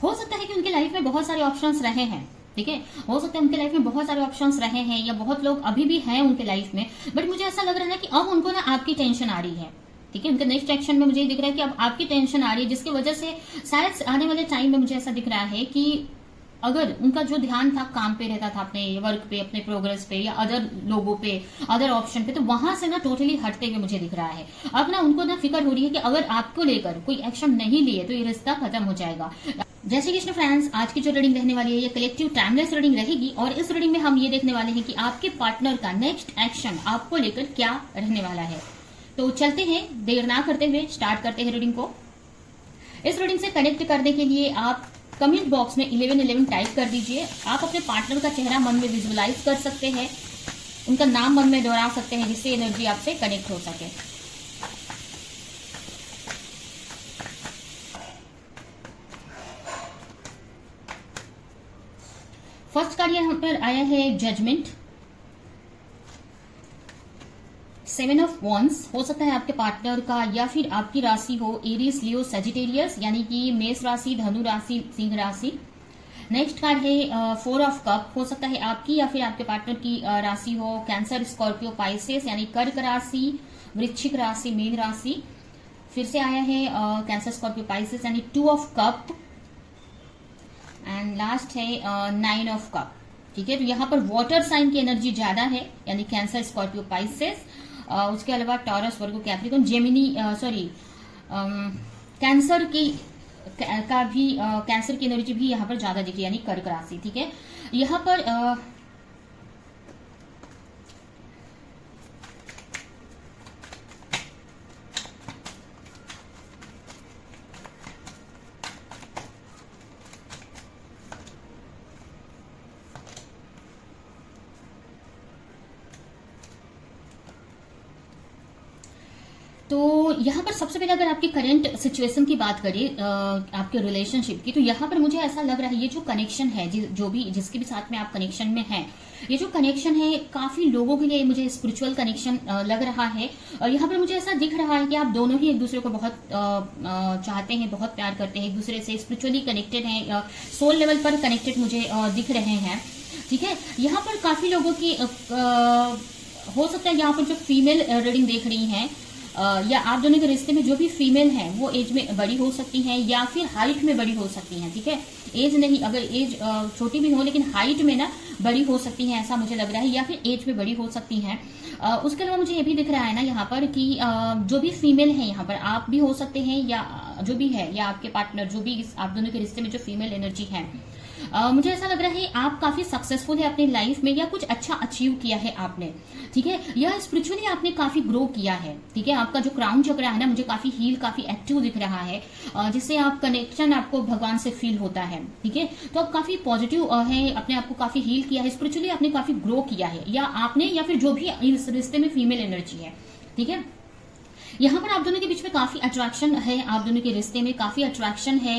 हो सकता है कि उनके लाइफ में बहुत सारे ऑप्शंस रहे हैं, ठीक है, हो सकता है उनके लाइफ में बहुत सारे ऑप्शंस रहे हैं या बहुत लोग अभी भी हैं उनके लाइफ में, बट मुझे ऐसा लग रहा है ना कि अब उनको ना आपकी टेंशन आ रही है, ठीक है। उनके नेक्स्ट एक्शन में मुझे दिख रहा है कि अब आपकी टेंशन आ रही है, जिसकी वजह से शायद आने वाले टाइम में मुझे ऐसा दिख रहा है कि अगर उनका जो ध्यान था काम पे रहता था, अपने वर्क पे, अपने प्रोग्रेस पे या अदर लोगों पे, अदर ऑप्शन पे, तो वहां से ना टोटली हटते हुए मुझे दिख रहा है। अब ना उनको ना फिक्र हो रही है कि अगर आपको लेकर कोई एक्शन नहीं लिए तो ये रिश्ता खत्म हो जाएगा। जय श्री कृष्ण फ्रेंड्स, आज की जो रीडिंग रहने वाली है ये कलेक्टिव टाइमलेस रीडिंग रहेगी और इस रीडिंग में हम ये देखने वाले हैं कि आपके पार्टनर का नेक्स्ट एक्शन आपको लेकर क्या रहने वाला है। तो चलते हैं, देर ना करते हुए स्टार्ट करते हैं रीडिंग को। इस रीडिंग से कनेक्ट करने के लिए आप कमेंट बॉक्स में 1111 टाइप कर दीजिए। आप अपने पार्टनर का चेहरा मन में विजुअलाइज कर सकते हैं, उनका नाम मन में दोहरा सकते हैं, जिससे एनर्जी आपसे कनेक्ट हो सके। फर्स्ट कार्ड यहाँ पर आया है जजमेंट, 7 ऑफ वॉन्ड्स। हो सकता है आपके पार्टनर का या फिर आपकी राशि हो एरीज, लियो, सजिटेरियस, यानी कि मेष राशि, धनु राशि, सिंह राशि। नेक्स्ट कार्ड है 4 ऑफ कप। हो सकता है आपकी या फिर आपके पार्टनर की राशि हो कैंसर, स्कॉर्पियो, पाइसेस, यानी कर्क राशि, वृश्चिक राशि, मीन राशि। फिर से आया है कैंसर, स्कॉर्पियो, पाइसेस, यानी 2 ऑफ कप। एंड लास्ट है 9 ऑफ कप, ठीक है। तो यहाँ पर वाटर साइन की एनर्जी ज्यादा है, यानी कैंसर, स्कॉर्पियो, पाइसेस। उसके अलावा टॉरस, वर्गो, कैप्रिकॉर्न, जेमिनी, कैंसर की का भी कैंसर की एनर्जी भी यहाँ पर ज्यादा दिखी, यानी कर्क राशि, ठीक है। यहाँ पर तो यहाँ पर सबसे पहले अगर आपकी करंट सिचुएशन की बात करें आपके रिलेशनशिप की, तो यहाँ पर मुझे ऐसा लग रहा है ये जो कनेक्शन है, जो भी जिसके भी साथ में आप कनेक्शन में हैं, ये जो कनेक्शन है काफी लोगों के लिए मुझे स्पिरिचुअल कनेक्शन लग रहा है। और यहाँ पर मुझे ऐसा दिख रहा है कि आप दोनों ही एक दूसरे को बहुत चाहते हैं, बहुत प्यार करते हैं, एक दूसरे से स्पिरिचुअली कनेक्टेड हैं, सोल लेवल पर कनेक्टेड मुझे दिख रहे हैं, ठीक है। यहाँ पर काफी लोगों की हो सकता है यहाँ पर जो फीमेल रीडिंग देख रही हैं या आप दोनों के रिश्ते में जो भी फीमेल हैं वो एज में बड़ी हो सकती हैं या फिर हाइट में बड़ी हो सकती हैं, ठीक है। एज नहीं, अगर एज छोटी भी हो लेकिन हाइट में ना बड़ी हो सकती हैं, ऐसा मुझे लग रहा है, या फिर एज में बड़ी हो सकती हैं। उसके अलावा मुझे ये भी दिख रहा है ना यहाँ पर कि जो भी फीमेल है यहाँ पर आप भी हो सकते हैं या जो भी है या आपके पार्टनर जो भी आप दोनों के रिश्ते में जो फीमेल एनर्जी है, मुझे ऐसा लग रहा है आप काफी सक्सेसफुल है अपनी लाइफ में या कुछ अच्छा अचीव किया है आपने, ठीक है, या स्पिरिचुअली आपने काफी ग्रो किया है, ठीक है। आपका जो क्राउन चक्र है ना मुझे काफी हील, काफी एक्टिव दिख रहा है, जिससे आप कनेक्शन आपको भगवान से फील होता है, ठीक है। तो आप काफी पॉजिटिव है, अपने आप को काफी हील किया है, स्पिरिचुअली आपने काफी ग्रो किया है, या आपने या फिर जो भी इस रिश्ते में फीमेल एनर्जी है, ठीक है। यहाँ पर आप दोनों के बीच में काफी अट्रैक्शन है, आप दोनों के रिश्ते में काफी अट्रैक्शन है।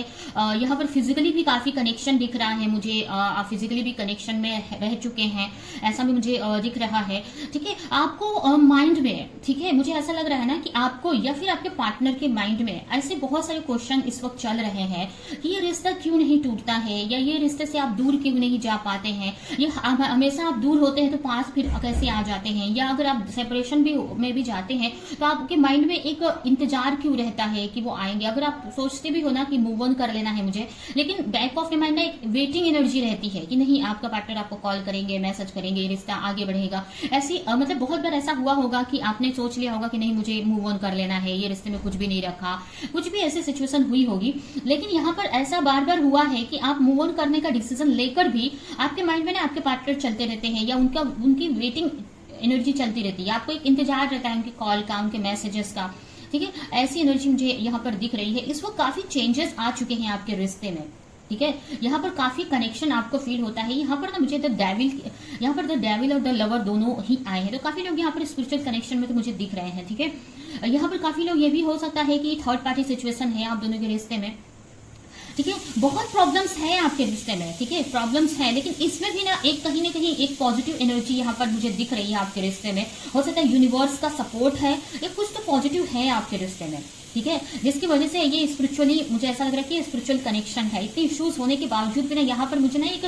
यहाँ पर फिजिकली भी काफी कनेक्शन दिख रहा है मुझे, आप फिजिकली भी कनेक्शन में रह चुके हैं, ऐसा भी मुझे दिख रहा है, ठीक है। आपको माइंड में, ठीक है, मुझे ऐसा लग रहा है ना कि आपको या फिर आपके पार्टनर के माइंड में ऐसे बहुत सारे क्वेश्चन इस वक्त चल रहे हैं कि ये रिश्ता क्यों नहीं टूटता है, या ये रिश्ते से आप दूर क्यों नहीं जा पाते हैं, ये हमेशा आप दूर होते हैं तो पास फिर कैसे आ जाते हैं, या अगर आप सेपरेशन में भी जाते हैं तो आपके माइंड में एक इंतजार क्यों रहता है कि वो आएंगे। अगर आप सोचते भी हो ना कि मूव ऑन कर लेना है मुझे, लेकिन बैक ऑफ द माइंड ना एक वेटिंग एनर्जी रहती है कि नहीं, आपका पार्टनर आपको कॉल करेंगे, मैसेज करेंगे, रिश्ता आगे बढ़ेगा। ऐसी मतलब बहुत बार ऐसा हुआ होगा कि आपने सोच लिया होगा कि नहीं मुझे मूव ऑन कर लेना है, ये रिश्ते में कुछ भी नहीं रखा, कुछ भी ऐसी सिचुएशन हुई होगी, लेकिन यहाँ पर ऐसा बार बार हुआ है कि आप मूव ऑन करने का डिसीजन लेकर भी आपके माइंड में ना आपके पार्टनर चलते रहते हैं या उनकी वेटिंग एनर्जी चलती रहती है, आपको एक इंतजार रहता है उनकी कॉल का, उनके मैसेजेस का, ठीक है। ऐसी एनर्जी मुझे यहाँ पर दिख रही है। इस वक्त काफी चेंजेस आ चुके हैं आपके रिश्ते में, ठीक है। यहाँ पर काफी कनेक्शन आपको फील होता है। यहाँ पर ना मुझे द डेविल और द लवर दोनों ही आए हैं, तो काफी लोग यहाँ पर स्पिरिचुअल कनेक्शन में तो मुझे दिख रहे हैं, ठीक है। यहाँ पर काफी लोग ये भी हो सकता है कि थर्ड पार्टी सिचुएशन है आप दोनों के रिश्ते में, ठीक है। बहुत प्रॉब्लम्स है आपके रिश्ते में, ठीक है, प्रॉब्लम्स है, लेकिन इसमें भी ना कहीं एक पॉजिटिव एनर्जी यहाँ पर मुझे दिख रही है आपके रिश्ते में। हो सकता है यूनिवर्स का सपोर्ट है या कुछ तो पॉजिटिव है आपके रिश्ते में, ठीक है, जिसकी वजह से ये स्पिरिचुअली मुझे ऐसा लग रहा है कि स्पिरिचुअल कनेक्शन है। इतने इश्यूज होने के बावजूद भी ना यहाँ पर मुझे ना एक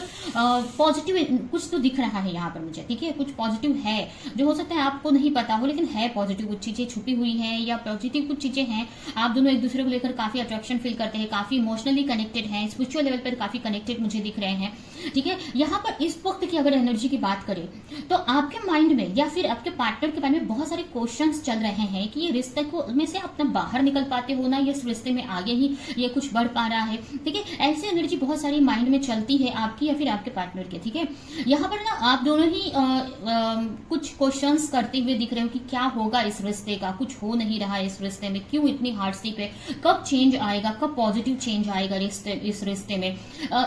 पॉजिटिव कुछ तो दिख रहा है यहाँ पर मुझे, ठीक है, कुछ पॉजिटिव है जो हो सकता है आपको नहीं पता हो, लेकिन है पॉजिटिव, कुछ चीजें छुपी हुई है या पॉजिटिव कुछ चीजें हैं। आप दोनों एक दूसरे को लेकर काफी अट्रैक्शन फील करते हैं, काफी इमोशनली कनेक्टेड हैं, स्पिरिचुअल लेवल पर काफी कनेक्टेड मुझे दिख रहे हैं। ठीक है, यहाँ पर इस वक्त की अगर एनर्जी की बात करें तो आपके माइंड में या फिर आपके पार्टनर के बारे में बहुत सारे क्वेश्चंस चल रहे हैं कि ये रिश्ते को में से अपना बाहर निकल पाते हो ना, इस रिश्ते में आगे ही ये कुछ बढ़ पा रहा है। ठीक है, ऐसी एनर्जी बहुत सारी माइंड में चलती है आपकी या फिर आपके पार्टनर के। ठीक है, यहाँ पर ना आप दोनों ही कुछ क्वेश्चंस करते हुए दिख रहे हो कि क्या होगा इस रिश्ते का, कुछ हो नहीं रहा है इस रिश्ते में, क्यों इतनी हार्डशिप है, कब चेंज आएगा, कब पॉजिटिव चेंज आएगा इस रिश्ते में।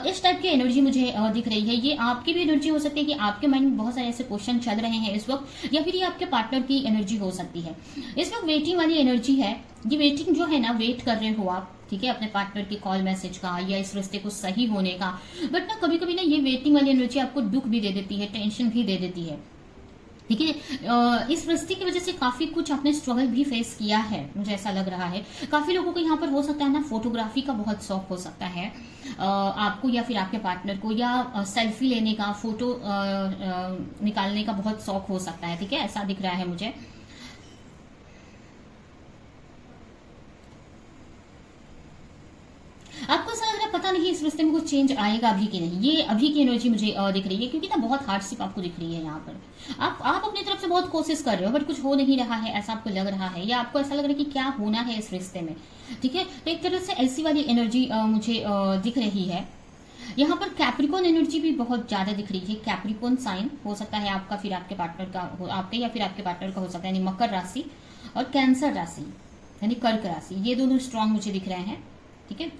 इस टाइप की एनर्जी मुझे दिख रही है। ये आपकी भी एनर्जी हो सकती है कि आपके माइंड में बहुत सारे ऐसे क्वेश्चन चल रहे हैं इस वक्त, या फिर ये आपके पार्टनर की एनर्जी हो सकती है। इस वक्त वेटिंग वाली एनर्जी है। ये वेटिंग जो है ना, वेट कर रहे हो आप, ठीक है, अपने पार्टनर की कॉल मैसेज का या इस रिश्ते को सही होने का। बट ना कभी कभी ना ये वेटिंग वाली एनर्जी आपको दुख भी दे देती है, टेंशन भी दे देती है। ठीक है, इस रिश्ते की वजह से काफी कुछ आपने स्ट्रगल भी फेस किया है, मुझे ऐसा लग रहा है। काफी लोगों को यहाँ पर हो सकता है ना फोटोग्राफी का बहुत शौक हो सकता है आपको या फिर आपके पार्टनर को, या सेल्फी लेने का, फोटो निकालने का बहुत शौक हो सकता है। ठीक है, ऐसा दिख रहा है मुझे। आपको ऐसा लग रहा है पता नहीं इस रिश्ते में कुछ चेंज आएगा अभी कि नहीं। ये अभी की एनर्जी मुझे दिख रही है, क्योंकि ना बहुत हार्डशिप आपको दिख रही है यहाँ पर। आप अपनी तरफ से बहुत कोशिश कर रहे हो बट कुछ हो नहीं रहा है, ऐसा आपको लग रहा है, या आपको ऐसा लग रहा है कि क्या होना है इस रिश्ते में। ठीक है, तो एक तरह से ऐसी वाली एनर्जी मुझे दिख रही है। यहाँ पर कैप्रिकॉन एनर्जी भी बहुत ज्यादा दिख रही है। कैप्रिकॉन साइन हो सकता है आपका, फिर आपके पार्टनर का, आपके या फिर आपके पार्टनर का हो सकता है, यानी मकर राशि और कैंसर राशि यानी कर्क राशि, ये दोनों स्ट्रांग मुझे दिख रहे हैं। ठीक है,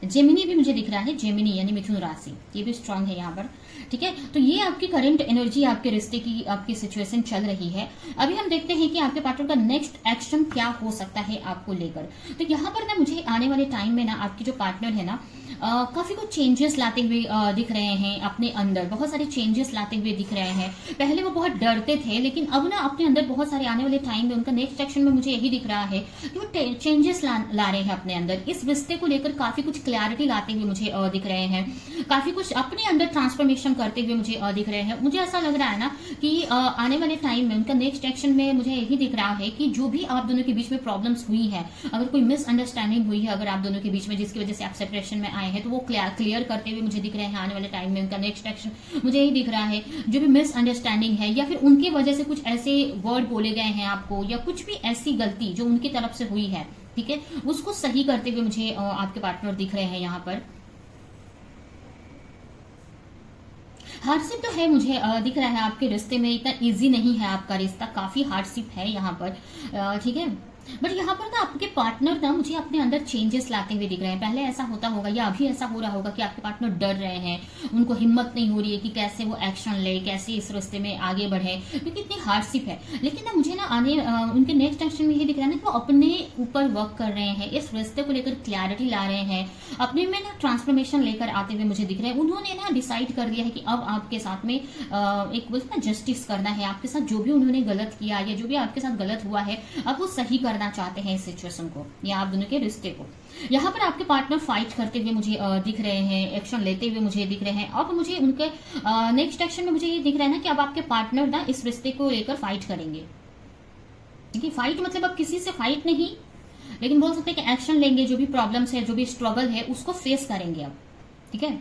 जेमिनी भी मुझे दिख रहा है, जेमिनी यानी मिथुन राशि, ये भी स्ट्रांग है यहाँ पर। ठीक है, तो ये आपकी करंट एनर्जी, आपके रिश्ते की आपकी सिचुएशन चल रही है। अभी हम देखते हैं कि आपके पार्टनर का नेक्स्ट एक्शन क्या हो सकता है आपको लेकर। तो यहाँ पर ना मुझे आने वाले टाइम में ना आपकी जो पार्टनर है ना काफी कुछ चेंजेस लाते हुए दिख रहे हैं अपने अंदर, बहुत सारे चेंजेस लाते हुए दिख रहे हैं। पहले वो बहुत डरते थे, लेकिन अब ना अपने अंदर बहुत सारे आने वाले टाइम में उनका नेक्स्ट एक्शन में मुझे यही दिख रहा है कि वो चेंजेस ला रहे हैं अपने अंदर। इस रिश्ते को लेकर काफी कुछ क्लैरिटी लाते हुए मुझे दिख रहे हैं, काफी कुछ अपने अंदर ट्रांसफॉर्मेशन करते हुए मुझे दिख रहे हैं। मुझे ऐसा लग रहा है ना कि आने वाले टाइम में उनका नेक्स्ट एक्शन में मुझे यही दिख रहा है कि जो भी आप दोनों के बीच में प्रॉब्लम्स हुई है, अगर कोई मिसअंडरस्टैंडिंग हुई है अगर आप दोनों के बीच में, जिसकी वजह से आप सेपरेशन में आए हैं, तो वो क्लियर करते हुए मुझे दिख रहे हैं आने वाले टाइम में। उनका नेक्स्ट एक्शन मुझे यही दिख रहा है, जो भी मिसअंडरस्टैंडिंग है या फिर उनकी वजह से कुछ ऐसे वर्ड बोले गए हैं आपको, या कुछ भी ऐसी गलती जो उनकी तरफ से हुई है, ठीक है, उसको सही करते हुए मुझे आपके पार्टनर दिख रहे हैं यहाँ पर। हार्डशिप तो है मुझे दिख रहा है आपके रिश्ते में, इतना इजी नहीं है आपका रिश्ता, काफी हार्डशिप है यहाँ पर। ठीक है, बट यहाँ पर ना आपके पार्टनर ना मुझे अपने अंदर चेंजेस लाते हुए दिख रहे हैं। पहले ऐसा होता होगा या अभी ऐसा हो रहा होगा कि आपके पार्टनर डर रहे हैं, उनको हिम्मत नहीं हो रही है कि कैसे वो एक्शन ले, कैसे इस रास्ते में आगे बढ़े, क्योंकि इतनी हार्डशिप है। लेकिन ना मुझे ना उनके नेक्स्ट एक्शन में ये दिख रहा है ना कि वो अपने ऊपर वर्क कर रहे हैं, इस रिश्ते को लेकर क्लैरिटी ला रहे हैं, अपने में ना ट्रांसफॉर्मेशन लेकर आते हुए मुझे दिख रहे हैं। उन्होंने ना डिसाइड कर लिया है कि अब आपके साथ में एक बोलते ना जस्टिस करना है, आपके साथ जो भी उन्होंने गलत किया या जो भी आपके साथ गलत हुआ है अब वो सही करना चाहते हैं इस सिचुएशन को या आप दोनों के रिश्ते को। यहाँ पर आपके पार्टनर फाइट करते हुए मुझे दिख रहे हैं, एक्शन लेते हुए मुझे दिख रहे हैं। अब मुझे उनके नेक्स्ट एक्शन में मुझे ये दिख रहा है ना कि अब आपके पार्टनर ना इस रिश्ते को लेकर फाइट करेंगे। देखिए, फाइट मतलब अब किसी से फाइट नहीं, लेकिन बोल सकते हैं कि एक्शन लेंगे, जो भी प्रॉब्लम्स है, जो भी स्ट्रगल है, उसको फेस करेंगे अब। ठीक है,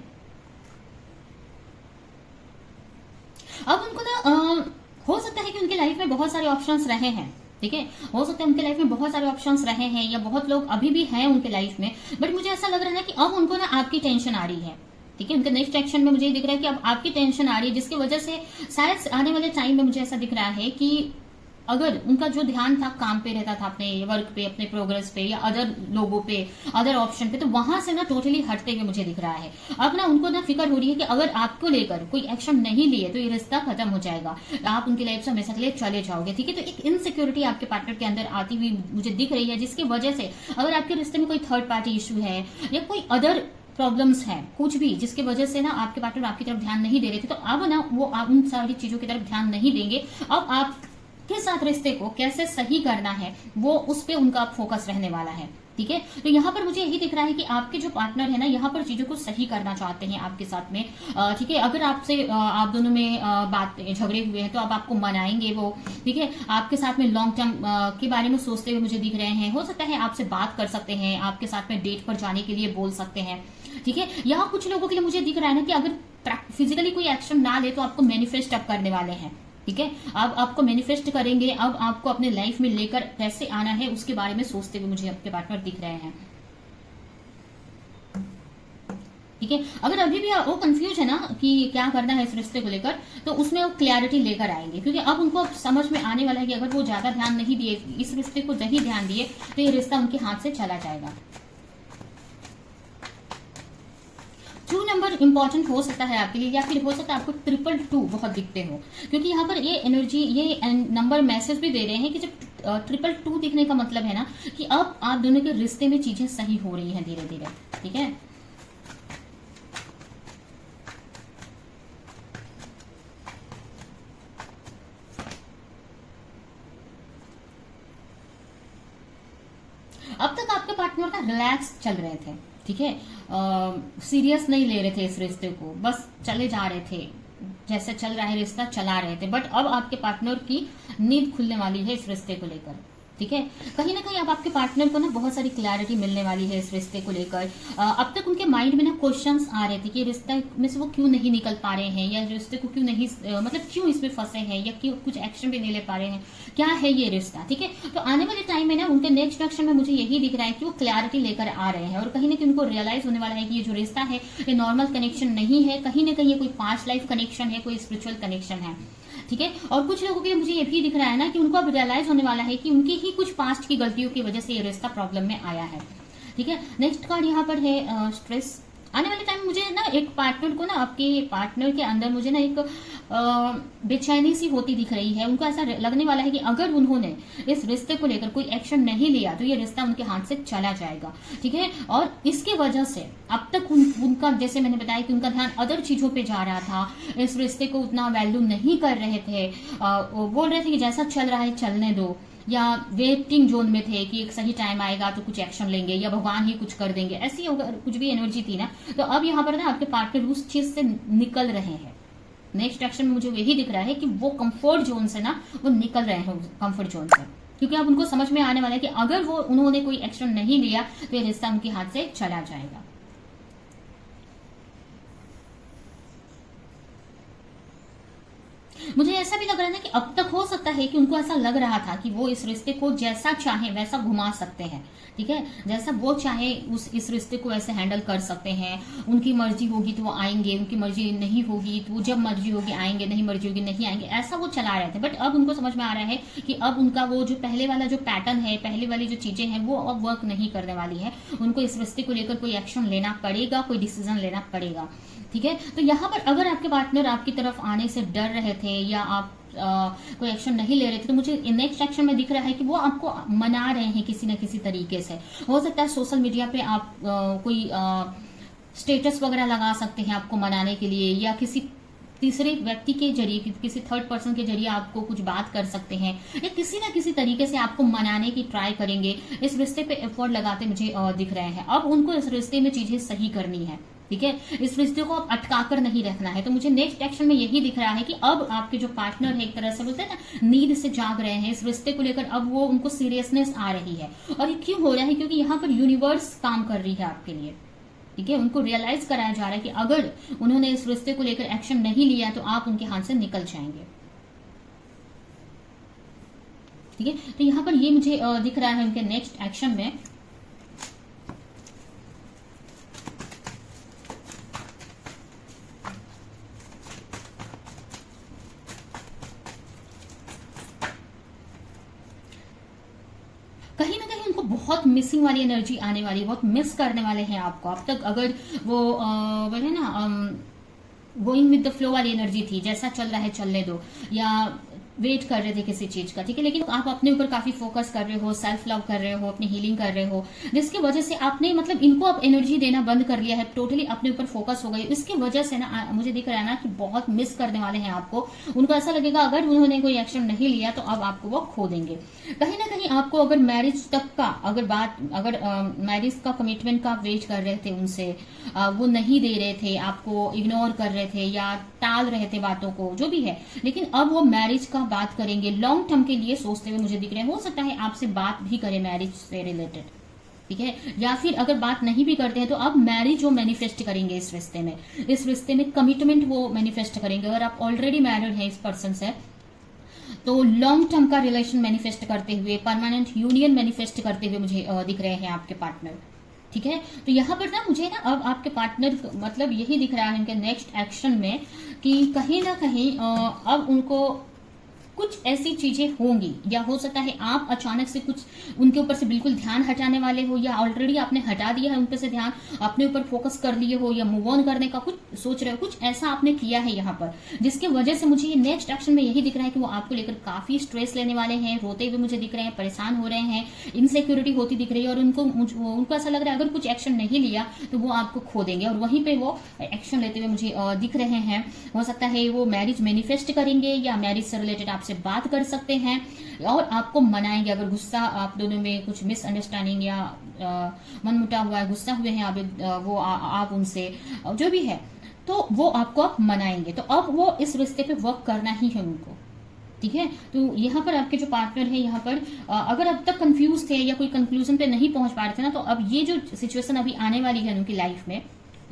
अब उनको ना हो सकता है कि उनकी लाइफ में बहुत सारे ऑप्शंस रहे हैं। ठीक है, हो सकता है उनके लाइफ में बहुत सारे ऑप्शंस रहे हैं या बहुत लोग अभी भी हैं उनके लाइफ में, बट मुझे ऐसा लग रहा है ना कि अब उनको ना आपकी टेंशन आ रही है। ठीक है, उनके नेक्स्ट एक्शन में मुझे दिख रहा है कि अब आपकी टेंशन आ रही है, जिसकी वजह से शायद आने वाले टाइम में मुझे ऐसा दिख रहा है कि अगर उनका जो ध्यान था काम पे रहता था, अपने वर्क पे, अपने प्रोग्रेस पे या अदर लोगों पे, अदर ऑप्शन पे, तो वहां से ना टोटली हटते हुए मुझे दिख रहा है। अब ना उनको ना फिक्र हो रही है कि अगर आपको लेकर कोई एक्शन नहीं लिए तो ये रिश्ता खत्म हो जाएगा, आप उनकी लाइफ से हमेशा के लिए चले जाओगे। ठीक है, तो एक इनसिक्योरिटी आपके पार्टनर के अंदर आती हुई मुझे दिख रही है, जिसकी वजह से अगर आपके रिश्ते में कोई थर्ड पार्टी इशू है या कोई अदर प्रॉब्लम्स हैं, कुछ भी जिसकी वजह से ना आपके पार्टनर आपकी तरफ ध्यान नहीं दे रहे थे, तो अब ना वो उन सारी चीजों की तरफ ध्यान नहीं देंगे। अब आप के साथ रिश्ते को कैसे सही करना है, वो उस पे उनका फोकस रहने वाला है। ठीक है, तो यहाँ पर मुझे यही दिख रहा है कि आपके जो पार्टनर है ना, यहाँ पर चीजों को सही करना चाहते हैं आपके साथ में। ठीक है, अगर आपसे आप दोनों में बात झगड़े हुए हैं तो अब आपको मनाएंगे वो। ठीक है, आपके साथ में लॉन्ग टर्म के बारे में सोचते हुए मुझे दिख रहे हैं। हो सकता है आपसे बात कर सकते हैं, आपके साथ में डेट पर जाने के लिए बोल सकते हैं। ठीक है, यहाँ कुछ लोगों के लिए मुझे दिख रहा है ना कि अगर फिजिकली कोई एक्शन ना ले तो आपको मैनिफेस्ट अब करने वाले हैं। ठीक है, अब आपको मैनिफेस्ट करेंगे, अब आपको अपने लाइफ में लेकर कैसे आना है उसके बारे में सोचते हुए मुझे आपके पार्टनर दिख रहे हैं। ठीक है, अगर अभी भी वो कंफ्यूज है ना कि क्या करना है इस रिश्ते को लेकर, तो उसमें वो क्लैरिटी लेकर आएंगे, क्योंकि अब उनको समझ में आने वाला है कि अगर वो ज्यादा ध्यान नहीं दिए, इस रिश्ते को नहीं ध्यान दिए, तो ये रिश्ता उनके हाथ से चला जाएगा। 2 नंबर इंपॉर्टेंट हो सकता है आपके लिए, या फिर हो सकता है आपको 222 बहुत दिखते हो, क्योंकि यहाँ पर ये एनर्जी, ये नंबर मैसेज भी दे रहे हैं कि जब 222 दिखने का मतलब है ना कि अब आप दोनों के रिश्ते में चीजें सही हो रही हैं धीरे धीरे। ठीक है, अब तक आपके पार्टनर का रिलैक्स चल रहे थे। ठीक है, सीरियस नहीं ले रहे थे इस रिश्ते को, बस चले जा रहे थे, जैसे चल रहा है रिश्ता चला रहे थे। बट अब आपके पार्टनर की नींद खुलने वाली है इस रिश्ते को लेकर। ठीक है, कहीं ना कहीं अब आपके पार्टनर को ना बहुत सारी क्लैरिटी मिलने वाली है इस रिश्ते को लेकर। अब तक उनके माइंड में ना क्वेश्चंस आ रहे थे कि रिश्ते में से वो क्यों नहीं निकल पा रहे हैं, या रिश्ते को क्यों नहीं मतलब क्यों इसमें फंसे हैं, या क्यों कुछ एक्शन भी नहीं ले पा रहे हैं, क्या है ये रिश्ता। ठीक है, तो आने वाले टाइम में ना उनके नेक्स्ट एक्शन में मुझे यही दिख रहा है कि वो क्लैरिटी लेकर आ रहे हैं, और कहीं ना कहीं उनको रियलाइज होने वाला है कि ये जो रिश्ता है ये नॉर्मल कनेक्शन नहीं है, कहीं ना कहीं ये कोई पास्ट लाइफ कनेक्शन है, कोई स्पिरिचुअल कनेक्शन है। ठीक है, और कुछ लोगों के लिए मुझे ये भी दिख रहा है ना कि उनको अब रियलाइज होने वाला है कि उनकी ही कुछ पास्ट की गलतियों की वजह से ये रिश्ता प्रॉब्लम में आया है। ठीक है, नेक्स्ट कार्ड यहाँ पर है स्ट्रेस। आने वाले टाइम मुझे ना एक पार्टनर को ना, आपके पार्टनर के अंदर मुझे ना एक बेचैनी सी होती दिख रही है। उनको ऐसा लगने वाला है कि अगर उन्होंने इस रिश्ते को लेकर कोई एक्शन नहीं लिया तो ये रिश्ता उनके हाथ से चला जाएगा। ठीक है, और इसकी वजह से अब तक उनका, जैसे मैंने बताया कि उनका ध्यान अदर चीजों पे जा रहा था, इस रिश्ते को उतना वैल्यू नहीं कर रहे थे। बोल रहे थे कि जैसा चल रहा है चलने दो, या वेटिंग जोन में थे कि एक सही टाइम आएगा तो कुछ एक्शन लेंगे, या भगवान ही कुछ कर देंगे, ऐसी अगर कुछ भी एनर्जी थी ना, तो अब यहाँ पर ना आपके पार्टनर उस चीज से निकल रहे हैं। नेक्स्ट एक्शन में मुझे यही दिख रहा है कि वो कंफर्ट जोन से ना वो निकल रहे हैं, कंफर्ट जोन से, क्योंकि अब उनको समझ में आने वाला है कि अगर वो उन्होंने कोई एक्शन नहीं लिया तो ये रिश्ता उनके हाथ से चला जाएगा। मुझे ऐसा भी लग रहा है ना कि अब तक हो सकता है कि उनको ऐसा लग रहा था कि वो इस रिश्ते को जैसा चाहे वैसा घुमा सकते हैं। ठीक है, जैसा वो चाहे इस रिश्ते को ऐसे हैंडल कर सकते हैं। उनकी मर्जी होगी तो वो आएंगे, उनकी मर्जी नहीं होगी तो वो जब मर्जी होगी आएंगे, नहीं मर्जी होगी नहीं आएंगे, ऐसा वो चला रहे थे। बट अब उनको समझ में आ रहा है कि अब उनका वो जो पहले वाला जो पैटर्न है, पहले वाली जो चीजें हैं वो अब वर्क नहीं करने वाली है। उनको इस रिश्ते को लेकर कोई एक्शन लेना पड़ेगा, कोई डिसीजन लेना पड़ेगा। ठीक है, तो यहाँ पर अगर आपके पार्टनर आपकी तरफ आने से डर रहे थे या आप कोई एक्शन नहीं ले रहे थे, तो मुझे नेक्स्ट एक्शन में दिख रहा है कि वो आपको मना रहे हैं किसी न किसी तरीके से। हो सकता है सोशल मीडिया पे आप कोई स्टेटस वगैरह लगा सकते हैं आपको मनाने के लिए, या किसी तीसरे व्यक्ति के जरिए, किसी थर्ड पर्सन के जरिए आपको कुछ बात कर सकते हैं, या किसी न किसी तरीके से आपको मनाने की ट्राई करेंगे। इस रिश्ते पे एफर्ट लगाते मुझे दिख रहे हैं। अब उनको इस रिश्ते में चीजें सही करनी है। ठीक है, इस रिश्ते को अब अटका कर नहीं रखना है। तो मुझे नेक्स्ट एक्शन में यही दिख रहा है कि अब आपके जो पार्टनर है, एक तरह से बोलते हैं ना, नींद से जाग रहे हैं इस रिश्ते को लेकर। अब वो उनको सीरियसनेस आ रही है, और ये क्यों हो रहा है, क्योंकि यहाँ पर यूनिवर्स काम कर रही है आपके लिए। ठीक है, उनको रियलाइज कराया जा रहा है कि अगर उन्होंने इस रिश्ते को लेकर एक्शन नहीं लिया तो आप उनके हाथ से निकल जाएंगे। ठीक है, तो यहाँ पर ये मुझे दिख रहा है उनके नेक्स्ट एक्शन में। कहीं ना कहीं उनको बहुत मिसिंग वाली एनर्जी आने वाली है, बहुत मिस करने वाले हैं आपको। अब तक अगर वो है ना गोइंग विद द फ्लो वाली एनर्जी थी, जैसा चल रहा है चलने दो, या वेट कर रहे थे किसी चीज का, ठीक है, लेकिन आप अपने ऊपर काफी फोकस कर रहे हो, सेल्फ लव कर रहे हो, अपनी हीलिंग कर रहे हो, जिसकी वजह से आपने मतलब इनको अब एनर्जी देना बंद कर लिया है, टोटली अपने ऊपर फोकस हो गई। इसकी वजह से ना मुझे दिख रहा है ना कि बहुत मिस करने वाले हैं आपको। उनको ऐसा लगेगा अगर उन्होंने कोई एक्शन नहीं लिया तो अब आपको वो खो देंगे। कहीं ना कहीं आपको अगर मैरिज तक का अगर मैरिज का कमिटमेंट का वेट कर रहे थे उनसे, वो नहीं दे रहे थे, आपको इग्नोर कर रहे थे या टाल रहे थे बातों को, जो भी है, लेकिन अब वो मैरिज का बात करेंगे, लॉन्ग टर्म के लिए सोचते हुए मुझे दिख रहे हैं। हो सकता है आपसे बात भी करें मैरिज से रिलेटेड, ठीक है, या फिर अगर बात नहीं भी करते हैं तो अब मैरिज वो मैनिफेस्ट करेंगे इस रिश्ते में कमिटमेंट वो मैनिफेस्ट करेंगे। अगर आप ऑलरेडी मैरिड हैं इस पर्सन से तो लॉन्ग टर्म का रिलेशन मैनिफेस्ट करते हुए, परमानेंट यूनियन मैनिफेस्ट करते हुए मुझे दिख रहे हैं आपके पार्टनर, ठीक है। तो यहाँ पर ना मुझे ना अब आपके पार्टनर मतलब यही दिख रहा है उनके नेक्स्ट एक्शन में कि कहीं ना कहीं अब उनको कुछ ऐसी चीजें होंगी, या हो सकता है आप अचानक से कुछ उनके ऊपर से बिल्कुल ध्यान हटाने वाले हो, या ऑलरेडी आपने हटा दिया है उन पर से ध्यान, अपने ऊपर फोकस कर लिए हो, या मूव ऑन करने का कुछ सोच रहे हो, कुछ ऐसा आपने किया है यहाँ पर, जिसकी वजह से मुझे ये नेक्स्ट एक्शन में यही दिख रहा है कि वो आपको लेकर काफी स्ट्रेस लेने वाले हैं, रोते हुए मुझे दिख रहे हैं, परेशान हो रहे हैं, इनसिक्योरिटी होती दिख रही है, और उनको ऐसा लग रहा है अगर कुछ एक्शन नहीं लिया तो वो आपको खो देंगे, और वहीं पे वो एक्शन लेते हुए मुझे दिख रहे हैं। हो सकता है वो मैरिज मैनिफेस्ट करेंगे या मैरिज से रिलेटेड आपसे बात कर सकते हैं और आपको मनाएंगे। अगर गुस्सा आप दोनों में कुछ मिसअंडरस्टैंडिंग या मनमुटाव हुआ है, गुस्सा हुए हैं आप उनसे, जो भी है, तो वो आपको आप मनाएंगे। तो अब वो इस रिश्ते पे वर्क करना ही है उनको, ठीक है। तो यहाँ पर आपके जो पार्टनर है, यहाँ पर अगर अब तक कंफ्यूज थे या कोई कंक्लूजन पे नहीं पहुंच पा रहे थे ना, तो अब ये जो सिचुएशन अभी आने वाली है उनकी लाइफ में,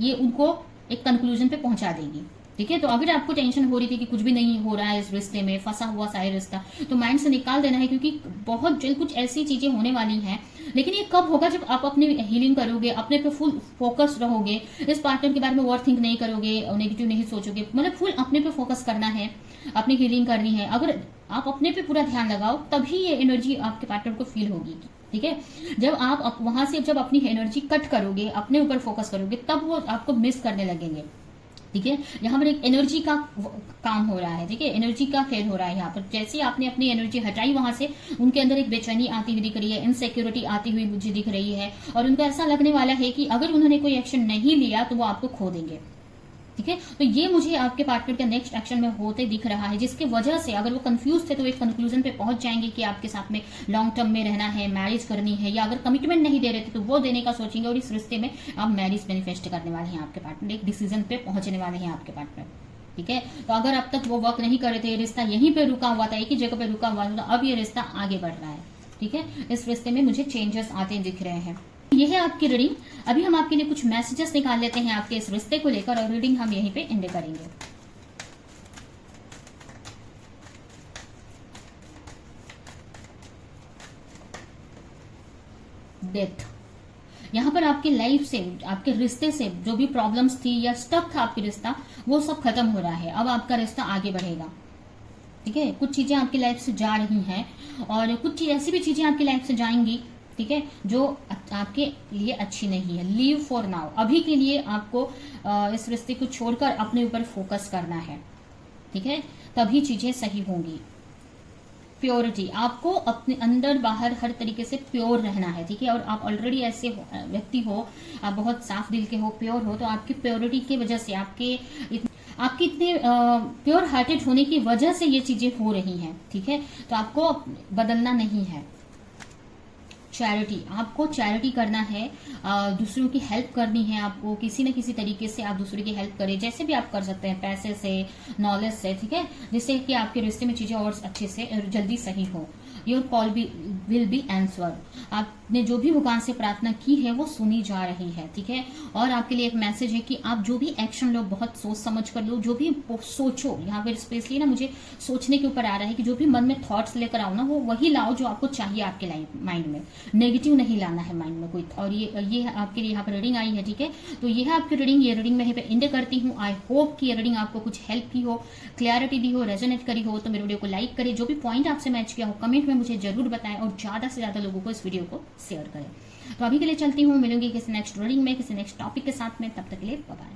ये उनको एक कंक्लूजन पे पहुंचा देगी, ठीक है। तो अगर आपको टेंशन हो रही थी कि कुछ भी नहीं हो रहा है इस रिश्ते में, फंसा हुआ सा है रिश्ता, तो माइंड से निकाल देना है, क्योंकि बहुत जल्द कुछ ऐसी चीजें होने वाली हैं। लेकिन ये कब होगा? जब आप अपनी हीलिंग करोगे, अपने पे फुल फोकस रहोगे, इस पार्टनर के बारे में ओवर थिंक नहीं करोगे, नेगेटिव नहीं सोचोगे, मतलब फुल अपने पे फोकस करना है, अपनी हीलिंग करनी है। अगर आप अपने पे पूरा ध्यान लगाओ तभी ये एनर्जी आपके पार्टनर को फील होगी, ठीक है। जब आप वहां से जब अपनी एनर्जी कट करोगे, अपने ऊपर फोकस करोगे, तब वो आपको मिस करने लगेंगे, ठीक है। यहाँ पर एक एनर्जी का काम हो रहा है, ठीक है, एनर्जी का खेल हो रहा है यहाँ पर। जैसे ही आपने अपनी एनर्जी हटाई वहां से, उनके अंदर एक बेचैनी आती हुई दिख रही है, इनसिक्योरिटी आती हुई मुझे दिख रही है, और उनको ऐसा लगने वाला है कि अगर उन्होंने कोई एक्शन नहीं लिया तो वो आपको खो देंगे, ठीक है। तो ये मुझे आपके पार्टनर के नेक्स्ट एक्शन में होते दिख रहा है, जिसकी वजह से अगर वो कंफ्यूज थे तो एक कंक्लूजन पे पहुंच जाएंगे कि आपके साथ में लॉन्ग टर्म में रहना है, मैरिज करनी है, या अगर कमिटमेंट नहीं दे रहे थे तो वो देने का सोचेंगे, और इस रिश्ते में आप मैरिज मैनिफेस्ट करने वाले हैं आपके पार्टनर, एक डिसीजन पे पहुंचने वाले हैं आपके पार्टनर, ठीक है। तो अगर अब तक वो वर्क नहीं कर रहे थे, रिश्ता यहीं पे रुका हुआ था, एक ही जगह पे रुका हुआ था, अब ये रिश्ता आगे बढ़ रहा है, ठीक है। इस रिश्ते में मुझे चेंजेस आते दिख रहे हैं। ये है आपकी रीडिंग। अभी हम आपके लिए कुछ मैसेजेस निकाल लेते हैं आपके इस रिश्ते को लेकर, और रीडिंग हम यहीं पे एंड करेंगे। डेथ। यहाँ पर आपकी लाइफ से, आपके रिश्ते से जो भी प्रॉब्लम्स थी या स्टक था आपकी रिश्ता, वो सब खत्म हो रहा है। अब आपका रिश्ता आगे बढ़ेगा, ठीक है। कुछ चीजें आपकी लाइफ से जा रही हैं, और कुछ ऐसी भी चीजें आपकी लाइफ से जाएंगी, ठीक है, जो आपके लिए अच्छी नहीं है। लीव फॉर नाउ, अभी के लिए आपको इस रिश्ते को छोड़कर अपने ऊपर फोकस करना है, ठीक है, तभी चीजें सही होंगी। प्योरिटी, आपको अपने अंदर बाहर हर तरीके से प्योर रहना है, ठीक है। और आप ऑलरेडी ऐसे व्यक्ति हो, आप बहुत साफ दिल के हो, प्योर हो, तो आपकी प्योरिटी की वजह से, आपके इतने प्योर हार्टेड होने की वजह से ये चीजें हो रही हैं, ठीक है। तो आपको बदलना नहीं है। चैरिटी, आपको चैरिटी करना है, दूसरों की हेल्प करनी है, आपको किसी न किसी तरीके से आप दूसरे की हेल्प करें, जैसे भी आप कर सकते हैं, पैसे से, नॉलेज से, ठीक है, जिससे कि आपके रिश्ते में चीजें और अच्छे से जल्दी सही हो। Your call will be answer, आपने जो भी भगवान से प्रार्थना की है वो सुनी जा रही है, ठीक है। और आपके लिए एक मैसेज है कि आप जो भी एक्शन लो बहुत सोच समझ कर लो, जो भी सोचो, यहाँ पर स्पेशली ना मुझे सोचने के ऊपर आ रहा है कि जो भी मन में थॉट्स लेकर आओ ना, वो वही लाओ जो आपको चाहिए आपके माइंड में, नेगेटिव नहीं लाना है माइंड में कोई। और ये आपके लिए यहाँ पर रीडिंग आई है, ठीक है। तो ये है आपकी रीडिंग, ये रीडिंग मैं यहीं पे एंड करती हूँ। आई होप कि ये रीडिंग आपको कुछ हेल्प की हो, क्लैरिटी दी हो, रेजोनेट करी हो। तो मेरे वीडियो को लाइक करें, जो भी पॉइंट आपसे मैच किया हो कमेंट में मुझे जरूर बताएं, और ज्यादा से ज्यादा लोगों को इस वीडियो को शेयर करें। तो अभी के लिए चलती हूँ, मिलूंगी किसी नेक्स्ट रीडिंग में, किसी नेक्स्ट टॉपिक के साथ में, तब तक के लिए बाय बाय।